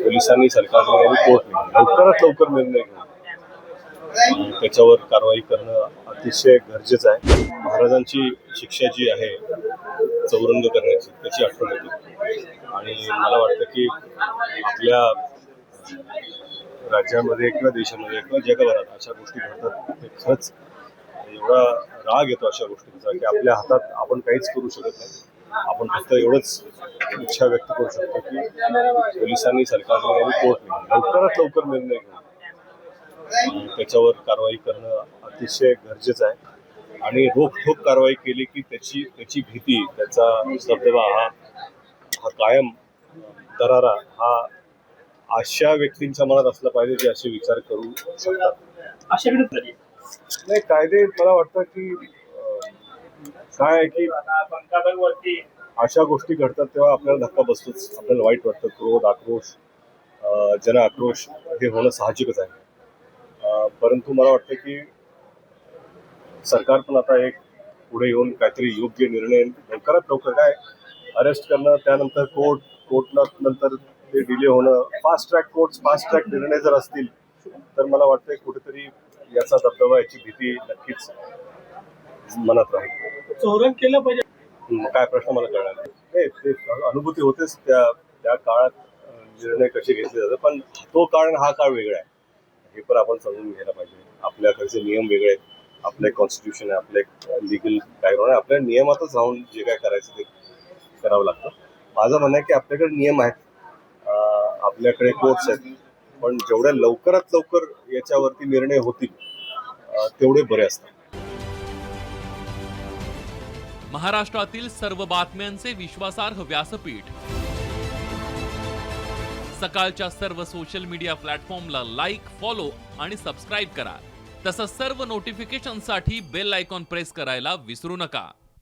पोलिसांनी सरकारने आणि कोर्टने लवकरात लवकर निर्णय घेऊन त्याच्यावर कारवाई करणं अतिशय गरजेचं आहे. महाराजांची शिक्षा जी आहे चौरंग करण्याची त्याची आठवण येते आणि मला वाटतं की आपल्या राज्यामध्ये किंवा देशामध्ये किंवा जगभरात अशा गोष्टी घडतात ते खरंच एवढा राग येतो अशा गोष्टींचा की आपल्या हातात आपण काहीच करू शकत नाही. आपण फक्त एवढंच इच्छा व्यक्त करू शकतो की पोलिसांनी सरकारने आणि कोर्टने लवकरात लवकर निर्णय घेऊन त्याच्यावर कारवाई करणं अतिशय गरजेचं आहे आणि रोखठोक कारवाई केली की त्याची भीती त्याचा दबदबा हा कायम दरारा हा अशा व्यक्तींच्या मनात असला पाहिजे जे असे विचार करू शकतात. नाही कायदे मला वाटतं की काय आहे की अशा गोष्टी घडतात तेव्हा आपल्याला धक्का बसतोच, आपल्याला वाईट वाटतं, क्रोध आक्रोश जन आक्रोश हे होणं साहजिकच आहे. परंतु मला वाटतं की सरकार पण आता एक पुढे येऊन काहीतरी योग्य निर्णय लवकरात लवकर काय अरेस्ट करणं त्यानंतर कोर्टला नंतर ते डिले होणं फास्ट ट्रॅक निर्णय जर असतील तर मला वाटतं कुठेतरी याचा दबदबा याची भीती नक्कीच मनात राहील. चौरंग केलं पाहिजे काय प्रश्न मला कळणार नाही. ते अनुभूती होतेच त्या काळात निर्णय कसे घेतले जातात पण तो काळ आणि हा काळ वेगळा आहे हे पण आपण समजून घ्यायला पाहिजे. आपल्याकडचे नियम वेगळे आहेत, आपलं कॉन्स्टिट्यूशन आहे, आपलं एक लिगल बॅकग्राऊंड आहे, आपल्या नियमातच राहून जे काय करायचं ते करावं लागतं. माझं म्हणणं आहे की आपल्याकडे नियम आहेत, आपल्याकडे कोर्ट्स आहेत, पण जेवढ्या लवकरात लवकर याच्यावरती निर्णय होतील तेवढे बरे असतात. महाराष्ट्रातील सर्व बातम्यांचे विश्वासार्ह व्यासपीठ सकाळच्या सर्व सोशल मीडिया प्लॅटफॉर्मला लाईक, फॉलो आणि सबस्क्राईब करा. तसंच सर्व नोटिफिकेशनसाठी बेल आयकॉन प्रेस करायला विसरू नका.